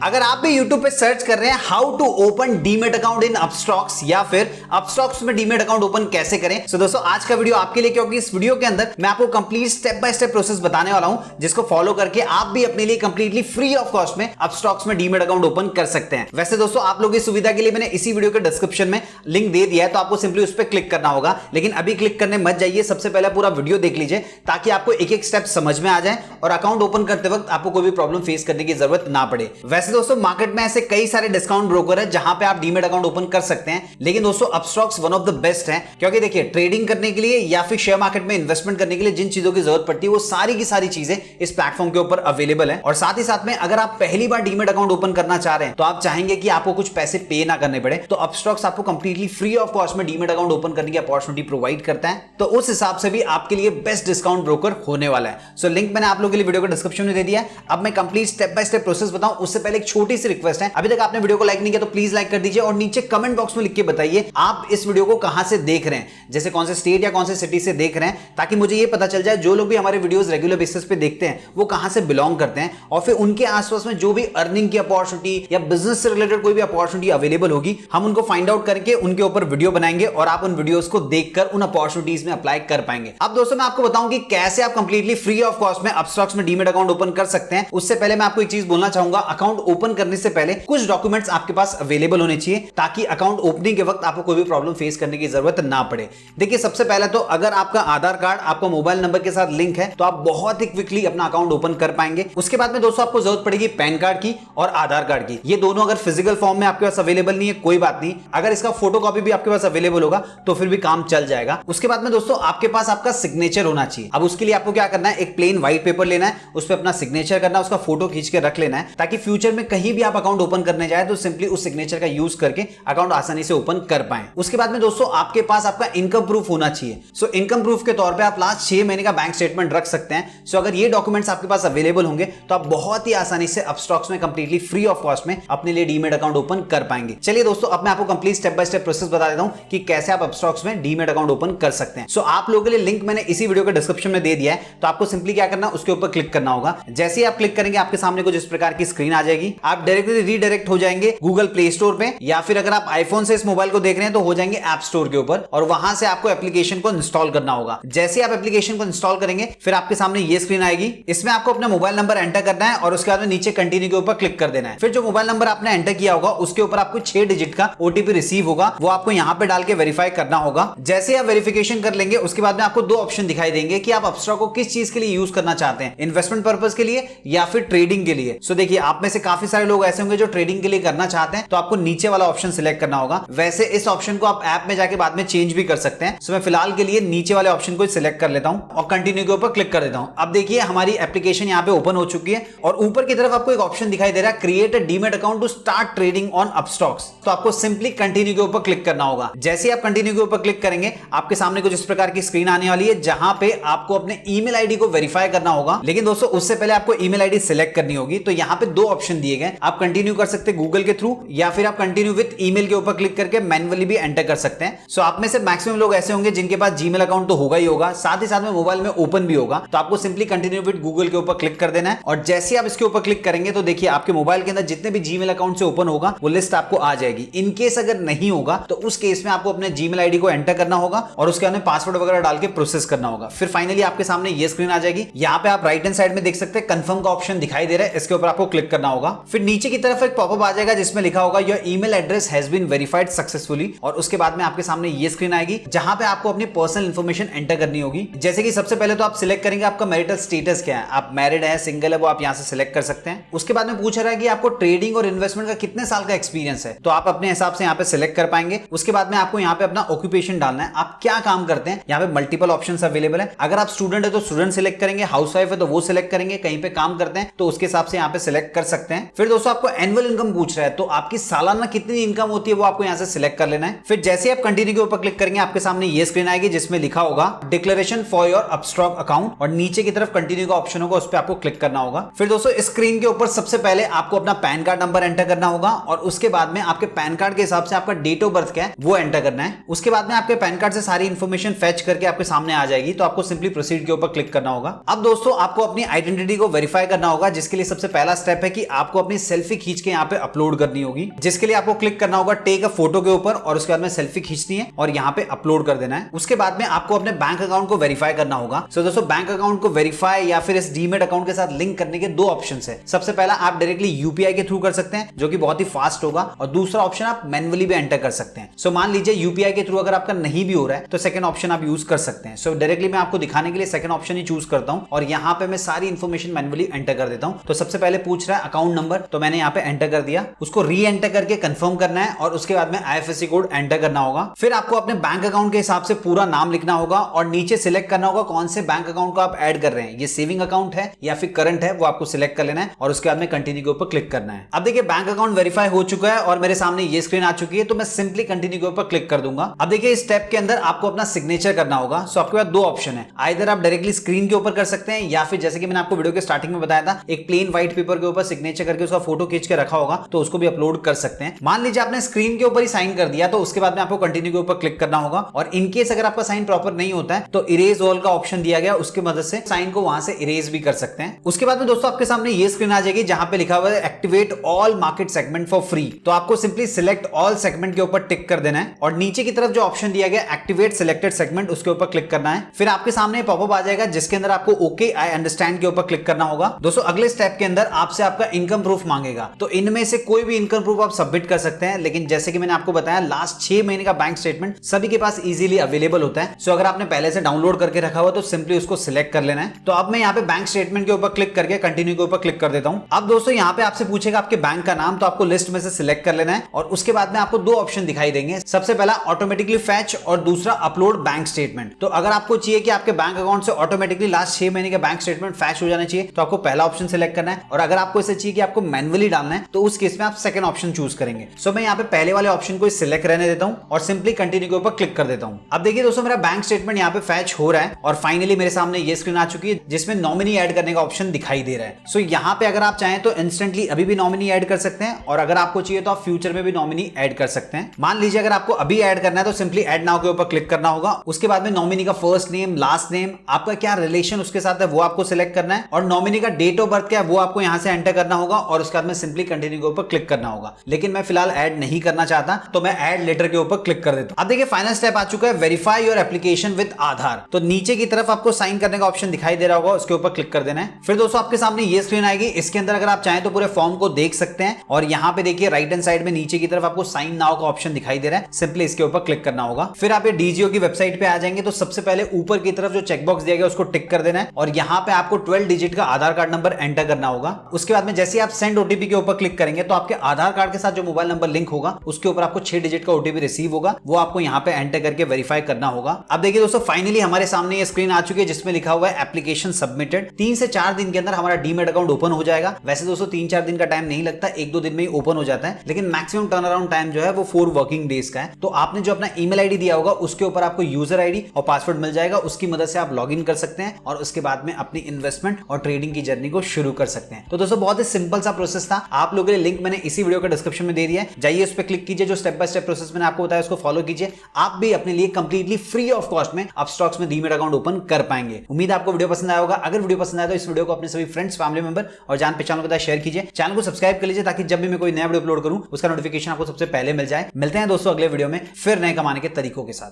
अगर आप भी YouTube पे सर्च कर रहे हैं how to open demat account in Upstox या फिर अपस्टॉक्स में डीमेट अकाउंट ओपन कैसे करें, तो दोस्तों आज का वीडियो आपके लिए, क्योंकि इस वीडियो के अंदर मैं आपको complete step by step process बताने वाला हूं जिसको फॉलो करके आप भी अपने लिए कंप्लीटली फ्री ऑफ कॉस्ट में अपस्टॉक्स में डीमेट अकाउंट ओपन कर सकते हैं। वैसे दोस्तों आप लोगों की सुविधा के लिए मैंने इसी वीडियो के डिस्क्रिप्शन में लिंक दे दिया है, तो आपको सिंपली उस पर क्लिक करना होगा। लेकिन अभी क्लिक करने मत जाइए, सबसे पहले पूरा वीडियो देख लीजिए ताकि आपको एक एक स्टेप समझ में आ जाए और अकाउंट ओपन करते वक्त आपको कोई भी प्रॉब्लम फेस करने की जरूरत ना पड़े। वैसे दोस्तों मार्केट में ऐसे कई सारे डिस्काउंट ब्रोकर है जहां पे आप डीमेट अकाउंट ओपन कर सकते हैं, लेकिन दोस्तों Upstox one of the best है, क्योंकि देखिए ट्रेडिंग करने के लिए या फिर शेयर मार्केट में इन्वेस्टमेंट करने के लिए जिन चीजों की जरूरत पड़ती है वो सारी की सारी चीजें इस प्लेटफॉर्म के ऊपर अवेलेबल है। और साथ ही साथ में अगर आप पहली बार डीमेट अकाउंट ओपन करना चाह रहे हैं तो आप चाहेंगे कि आपको कुछ पैसे पे ना करने पड़े, तो अपस्टॉक्स आपको कंप्लीटली फ्री ऑफ कॉस्ट में डीमेट अकाउंट ओपन करने की अपॉर्चुनिटी प्रोवाइड करता है। तो उस हिसाब से भी आपके लिए बेस्ट डिस्काउंट ब्रोकर होने वाला है। सो लिंक मैंने आप लोगों के लिए वीडियो को डिस्क्रिप्शन में दे दिया है। अब मैं complete step by step process बताऊं उससे पहले एक छोटी सी रिक्वेस्ट है, अभी तक आपने वीडियो को लाइक नहीं किया तो प्लीज लाइक कर दीजिए और नीचे कमेंट बॉक्स में लिख के बताइए आप इस वीडियो को कहां से देख रहे हैं, जैसे कौन से स्टेट या कौन से सिटी से देख रहे हैं, ताकि मुझे ये पता चल जाए जो लोग भी हमारे वीडियोस रेगुलर बेसिस पे देखते हैं वो कहां से बिलोंग करते हैं, और फिर उनके आसपास में जो भी अर्निंग की अपॉर्चुनिटी या बिजनेस से रिलेटेड कोई भी अपॉर्चुनिटी अवेलेबल होगी हम उनको फाइंड आउट करके उनके ऊपर वीडियो बनाएंगे और आप उन वीडियोस को देखकर उन अपॉर्चुनिटीज में अप्लाई कर पाएंगे। अब दोस्तों मैं आपको बताऊं कि कैसे आप कंप्लीटली फ्री ऑफ कॉस्ट में अपस्टॉक्स में डीमेट अकाउंट ओपन कर सकते हैं। उससे पहले मैं आपको एक चीज बोलना चाहूंगा, अकाउंट ओपन करने से पहले कुछ डॉक्यूमेंट्स आपके पास अवेलेबल होने चाहिए ताकि अकाउंट ओपनिंग के वक्त आपको कोई भी प्रॉब्लम फेस करने की जरूरत ना पड़े। देखिए सबसे पहले तो अगर आपका आधार कार्ड आपका मोबाइल नंबर के साथ लिंक है तो आप बहुत ही क्विकली अपना अकाउंट ओपन कर पाएंगे। उसके बाद में दोस्तों आपको जरूरत पड़ेगी पैन कार्ड की और आधार कार्ड की। ये दोनों अगर फिजिकल फॉर्म में आपके पास अवेलेबल नहीं है कोई बात नहीं, अगर इसका फोटोकॉपी भी आपके पास अवेलेबल होगा तो फिर भी काम चल जाएगा। उसके बाद में दोस्तों आपके पास आपका सिग्नेचर होना चाहिए। अब उसके लिए आपको क्या करना है, एक प्लेन व्हाइट पेपर लेना है, उस पर अपना सिग्नेचर करना है, उसका फोटो खींच के रख लेना है ताकि फ्यूचर में कहीं भी आप अकाउंट ओपन करने जाए तो सिंपली उस सिग्नेचर का यूज करके अकाउंट आसानी से ओपन कर पाए। उसके बाद में दोस्तों आपके पास आपका इनकम प्रूफ होना चाहिए। सो इनकम प्रूफ के तौर पे आप लास्ट 6 महीने का बैंक स्टेटमेंट रख सकते हैं। सो अगर ये डॉक्यूमेंट्स आपके पास अवेलेबल होंगे तो आप बहुत ही आसानी से अपस्टॉक्स में कंप्लीटली फ्री ऑफ कॉस्ट में अपने लिए डीमेट अकाउंट ओपन कर पाएंगे। चलिए दोस्तों अब मैं आपको complete step by step process बता देता हूं कि कैसे आप अपस्टॉक्स में डीमेट अकाउंट ओपन कर सकते हैं। सो आप लोगों के लिए लिंक मैंने इसी वीडियो के डिस्क्रिप्शन में दे दिया है, तो आपको सिंपली क्या करना है उसके ऊपर क्लिक करना होगा। जैसे ही आप क्लिक करेंगे आपके सामने कुछ इस प्रकार की स्क्रीन आ जाएगी, आप डायरेक्टली रीडायरेक्ट हो जाएंगे गूगल प्ले स्टोर पे, या फिर अगर आप आईफोन से इस मोबाइल को देख रहे हैं तो हो जाएंगे ऐप स्टोर के ऊपर और वहां से आपको एप्लीकेशन को इंस्टॉल करना होगा। जैसे आप एप्लीकेशन को इंस्टॉल करेंगे फिर आपके सामने ये स्क्रीन आएगी, इसमें आपको अपना मोबाइल नंबर एंटर करना है और उसके बाद में नीचे कंटिन्यू के ऊपर क्लिक कर देना है। फिर जो मोबाइल नंबर आपने एंटर किया होगा उसके ऊपर आपको 6 डिजिट का ओटीपी रिसीव होगा, वो आपको यहां पे डाल के वेरीफाई करना होगा। जैसे आप वेरिफिकेशन कर लेंगे उसके बाद में आपको 2 ऑप्शन दिखाई देंगे कि आप अपस्टॉक को किस चीज के लिए यूज करना चाहते हैं, इन्वेस्टमेंट पर्पस के लिए या फिर ट्रेडिंग के लिए। सो देखिए आप में से काफी सारे लोग ऐसे होंगे जो ट्रेडिंग के लिए करना चाहते हैं, तो आपको नीचे वाला ऑप्शन सिलेक्ट करना होगा। वैसे इस ऑप्शन को आप ऐप में जाके बाद में चेंज भी कर सकते हैं। सो मैं फिलहाल के लिए नीचे वाले ऑप्शन को सिलेक्ट कर लेता हूं और कंटिन्यू के ऊपर क्लिक कर देता हूं। अब देखिए हमारी एप्लीकेशन यहां पे ओपन हो चुकी है और ऊपर की तरफ आपको एक ऑप्शन दिखाई दे रहा है, create a demat account to start trading on Upstox. तो आपको सिंपली कंटिन्यू के ऊपर क्लिक करना होगा। जैसे आप कंटिन्यू के ऊपर क्लिक करेंगे आपके सामने कुछ इस प्रकार की स्क्रीन आने वाली है जहां पे आपको अपने ईमेल आईडी को वेरीफाई करना होगा। लेकिन दोस्तों उससे पहले आपको ईमेल आईडी सिलेक्ट करनी होगी। तो यहां पे 2 ऑप्शन दिए गए, आप कंटिन्यू कर सकते हैं गूगल के थ्रू या फिर आप कंटिन्यू विद ईमेल के ऊपर क्लिक करके मैन्युअली भी एंटर कर सकते हैं। सो आप में से मैक्सिमम लोग ऐसे होंगे जिनके पास जीमेल अकाउंट तो होगा ही होगा, साथ ही साथ में मोबाइल में ओपन भी होगा। तो आपको सिंपली कंटिन्यू विद गूगल के ऊपर क्लिक कर देना है और जैसे आप इसके ऊपर क्लिक करेंगे तो देखिए आपके मोबाइल के अंदर जितने भी जीमेल अकाउंट से ओपन होगा वो लिस्ट आपको आ जाएगी। इनकेस अगर नहीं होगा तो उस केस में आपको अपने जीमेल आईडी को एंटर करना होगा और उसके अंदर पासवर्ड वगैरह डाल के प्रोसेस करना होगा। फिर फाइनली आपके सामने ये स्क्रीन आ जाएगी। यहाँ पे आप राइट हैंड साइड में देख सकते हैं कंफर्म का ऑप्शन दिखाई दे रहा है, इसके ऊपर आपको क्लिक करना होगा। फिर नीचे की तरफ एक पॉपअप आ जाएगा जिसमें लिखा होगा your email address has been verified successfully, और उसके बाद में आपके सामने ये स्क्रीन आएगी जहां पे आपको अपनी पर्सनल इंफॉर्मेशन एंटर करनी होगी। जैसे कि सबसे पहले तो आप सिलेक्ट करेंगे आपका मैरिटल स्टेटस क्या है, आप मैरिड है सिंगल है वो आप यहाँ से सिलेक्ट कर सकते हैं। उसके बाद में पूछ रहा है कि आपको ट्रेडिंग और इन्वेस्टमेंट का कितने साल का एक्सपीरियंस है, तो आप अपने हिसाब से यहाँ पे सिलेक्ट कर पाएंगे। उसके बाद में आपको यहाँ पे अपना ऑक्यूपेशन डालना है, आप क्या काम करते हैं। यहाँ पे मल्टीपल ऑप्शंस अवेलेबल है, अगर आप स्टूडेंट है तो स्टूडेंट सिलेक्ट करेंगे, हाउसवाइफ है तो वो सिलेक्ट करेंगे, कहीं पे काम करते हैं तो उसके हिसाब से यहाँ पे सिलेक्ट कर सकते हैं। फिर दोस्तों आपको एनुअल इनकम पूछ रहा है तो आपकी सालाना कितनी इनकम होती है वो आपको यहाँ से सिलेक्ट कर लेना है। फिर जैसे आप कंटिन्यू के ऊपर क्लिक करेंगे आपके सामने ये स्क्रीन आएगी जिसमें लिखा होगा declaration for your Upstox account और नीचे की तरफ कंटिन्यू का ऑप्शन होगा, उस पर आपको क्लिक करना होगा। फिर दोस्तों स्क्रीन के ऊपर सबसे पहले आपको अपना पैन कार्ड नंबर एंटर करना होगा और उसके बाद में आपके पैन कार्ड के हिसाब से आपका डेट ऑफ बर्थ क्या है वो एंटर करना है। उसके बाद में आपके पैन कार्ड से सारी इंफॉर्मेशन फेच करके आपके सामने आ जाएगी, तो आपको सिंपली प्रोसीड के ऊपर क्लिक करना होगा। अब दोस्तों आपको अपनी आइडेंटिटी को वेरीफाई करना होगा, जिसके लिए सबसे पहला स्टेप है कि आपको आपको अपनी सेल्फी खींच के यहाँ पे अपलोड करनी होगी, जिसके लिए आपको क्लिक करना होगा टेक अ फोटो के ऊपर और उसके बाद में सेल्फी खींचनी है और यहाँ पे अपलोड कर देना है। उसके बाद में आपको अपने बैंक अकाउंट को वेरीफाई करना होगा। सो दोस्तों बैंक अकाउंट को वेरीफाई या फिर इस डीमेट अकाउंट के साथ लिंक करने के दो ऑप्शन है। सबसे पहला आप डायरेक्टली यूपीआई के थ्रू कर सकते हैं जो कि बहुत ही फास्ट होगा, और दूसरा ऑप्शन आप मैन्युअली भी एंटर कर सकते हैं। सो मान लीजिए यूपीआई के थ्रू अगर आपका नहीं भी हो रहा है तो सेकंड ऑप्शन आप यूज कर सकते हैं। सो डायरेक्टली मैं आपको दिखाने के लिए सेकंड ऑप्शन ही चूज करता हूं और यहाँ पे मैं सारी इंफॉर्मेशन मैन्युअली एंटर कर देता हूं। तो सबसे पहले पूछ रहा है अकाउंट नंबर, तो मैंने यहाँ पे एंटर कर दिया। उसको री एंटर करके कंफर्म करना है और उसके बाद में आईएफएससी कोड एंटर करना होगा। फिर आपको अपने बैंक अकाउंट के हिसाब से पूरा नाम लिखना होगा और नीचे सिलेक्ट करना होगा कौन से बैंक अकाउंट को आप ऐड कर रहे हैं, ये सेविंग अकाउंट है या फिर करंट है, वो आपको सिलेक्ट कर लेना है और उसके बाद में कंटिन्यू के ऊपर क्लिक करना है। अब देखिए बैंक अकाउंट वेरीफाई हो चुका है और मेरे सामने ये स्क्रीन आ चुकी है, तो मैं सिंपली कंटिन्यू के ऊपर क्लिक कर दूंगा। अब देखिए इस स्टेप के अंदर आपको अपना सिग्नेचर करना होगा। सो आपके पास दो ऑप्शन है, आइदर आप डायरेक्टली स्क्रीन के ऊपर कर सकते हैं या फिर जैसे कि मैंने आपको वीडियो के स्टार्टिंग में बताया था एक प्लेन व्हाइट पेपर के ऊपर सिग्नेचर करके उसका फोटो खींच के रखा होगा, तो उसको भी अपलोड कर सकते हैं। मान लीजिए आपने स्क्रीन के ऊपर ही साइन कर दिया तो उसके बाद में आपको कंटिन्यू के ऊपर क्लिक करना होगा और इनकेस अगर आपका साइन प्रॉपर नहीं होता है तो इरेज ऑल का ऑप्शन दिया गया, उसकी मदद से साइन को वहां से इरेज भी कर सकते हैं। उसके बाद में दोस्तों आपके सामने ये स्क्रीन आ जाएगी जहां पे लिखा हुआ है activate all market segment for free. तो आपको सिंपली सिलेक्ट ऑल सेगमेंट के ऊपर टिक कर देना है और नीचे की तरफ जो ऑप्शन दिया गया एक्टिवेट सिलेक्टेड सेगमेंट उसके ऊपर क्लिक करना है। फिर आपके सामने पॉपअप आ जाएगा जिसके अंदर आपको ओके आई अंडरस्टैंड के ऊपर क्लिक करना होगा। दोस्तों अगले स्टेप के अंदर आपसे आपका इनकम प्रूफ मांगेगा, तो इनमें से कोई भी इनकम प्रूफ आप सबमिट कर सकते हैं, लेकिन जैसे कि मैंने आपको बताया लास्ट 6 महीने का बैंक स्टेटमेंट सभी के पास इजीली अवेलेबल होता है। सो अगर आपने पहले से डाउनलोड करके रखा हुआ तो सिंपली उसको सिलेक्ट कर लेना है। तो अब मैं यहाँ पे बैंक स्टेटमेंट के ऊपर क्लिक करके कंटिन्यू के ऊपर क्लिक कर देता हूं। अब दोस्तों यहाँ पे आपसे पूछेगा आपके बैंक का नाम, तो आपको लिस्ट में से सिलेक्ट कर लेना है और उसके बाद में आपको दो ऑप्शन दिखाई देंगे। सबसे पहला ऑटोमेटिकली फैच और दूसरा अपलोड बैंक स्टेटमेंट। तो अगर आपको चाहिए कि आपके बैंक अकाउंट से ऑटोमेटिकली लास्ट 6 महीने का बैंक स्टेटमेंट फैच हो जाना चाहिए तो आपको पहला ऑप्शन सिलेक्ट करना है, और अगर आपको इसे चाहिए कि आपको मैन्युअली डालना है तो उस केस में आप सेकंड ऑप्शन चूज करेंगे। सो मैं यहाँ पे पहले वाले ऑप्शन को सिलेक्ट रहने देता हूं और सिंपली कंटिन्यू के ऊपर क्लिक कर देता हूं। अब देखिए दोस्तों मेरा बैंक स्टेटमेंट यहाँ पे फैच हो रहा है और फाइनली मेरे सामने ये स्क्रीन आ चुकी है जिसमें नॉमिनी ऐड करने का ऑप्शन दिखाई दे रहा है। सो यहाँ पे अगर आप चाहें तो इंस्टेंटली अभी भी नॉमिनी ऐड कर सकते हैं और अगर आपको चाहिए तो आप फ्यूचर में भी नॉमिनी ऐड कर सकते हैं। मान लीजिए अगर आपको अभी ऐड करना है तो सिंपली ऐड नाउ के ऊपर क्लिक करना होगा। उसके बाद में नॉमिनी का फर्स्ट नेम, लास्ट नेम, आपका क्या रिलेशन उसके साथ है वो आपको सिलेक्ट करना है और नॉमिनी का डेट ऑफ बर्थ क्या है वो आपको यहाँ से एंटर करना होगा और उसके बाद में सिंपली कंटिन्यू के ऊपर क्लिक करना होगा। लेकिन मैं फिलहाल ऐड नहीं करना चाहता तो मैं ऐड लेटर के ऊपर क्लिक कर देता हूं। अब देखिए फाइनल स्टेप आ चुका है, वेरीफाई योर एप्लीकेशन विद आधार। तो नीचे की तरफ आपको साइन करने का ऑप्शन दिखाई दे रहा होगा, उसके ऊपर क्लिक कर देना है। फिर दोस्तों आपके सामने ये स्क्रीन आएगी, इसके अंदर अगर आप चाहें तो पूरे फॉर्म को देख सकते हैं और यहाँ पे देखिए राइट हैंड साइड में नीचे की तरफ आपको साइन नाउ का ऑप्शन दिखाई दे रहा है, सिंपली इसके ऊपर क्लिक करना होगा। फिर आप ये डीजीओ की वेबसाइट पे आ जाएंगे तो सबसे पहले ऊपर की तरफ जो चेकबॉक्स दिया गया उसको टिक कर देना है और यहाँ पे आपको 12 डिजिट का आधार कार्ड नंबर एंटर करना होगा। उसके बाद में जैसे आप सेंड ओटीपी के ऊपर क्लिक करेंगे तो आपके आधार कार्ड के साथ जो मोबाइल नंबर लिंक होगा उसके ऊपर आपको 6 डिजिट का ओटीपी रिसीव होगा, वो आपको यहाँ पे एंटर करके वेरीफाई करना होगा। अब देखिए दोस्तों फाइनली हमारे सामने ये स्क्रीन आ चुकी है जिसमें लिखा हुआ है एप्लीकेशन सबमिटेड। 3 से 4 दिन के अंदर हमारा डीमेट अकाउंट ओपन हो जाएगा। वैसे दोस्तों 3-4 दिन का टाइम नहीं लगता, 1-2 दिन में ही ओपन हो जाता है, लेकिन मैक्सिमम टर्न अराउंड टाइम जो है वो 4 वर्किंग डेज का है। तो आपने जो अपना ईमेल आईडी दिया होगा उसके ऊपर आपको यूजर आईडी और पासवर्ड मिल जाएगा, उसकी मदद से आप लॉग इन कर सकते हैं और उसके बाद में अपनी इन्वेस्टमेंट और ट्रेडिंग की जर्नी को शुरू कर सकते हैं। तो दोस्तों बहुत ही सिंपल सा प्रोसेस था, आप लोगों के लिए लिंक मैंने इसी वीडियो के डिस्क्रिप्शन में दे दिया है, जाइए उस पर क्लिक कीजिए, जो स्टेप बाय स्टेप प्रोसेस मैंने आपको बताया उसको फॉलो कीजिए, आप भी अपने लिए कंप्लीटली फ्री ऑफ कॉस्ट में अपस्टॉक्स में डीमेट अकाउंट ओपन कर पाएंगे। उम्मीद है आपको वीडियो पसंद आया होगा। अगर वीडियो पसंद आया तो इस वीडियो को अपने सभी फ्रेंड्स, फैमिली मेंबर और जान पहचान के साथ शेयर कीजिए। चैनल को सब्सक्राइब कर लीजिए ताकि जब भी मैं कोई नया वीडियो अपलोड करूं उसका नोटिफिकेशन आपको सबसे पहले मिल जाए। मिलते हैं दोस्तों अगले वीडियो में फिर नए कमाने के तरीकों के साथ।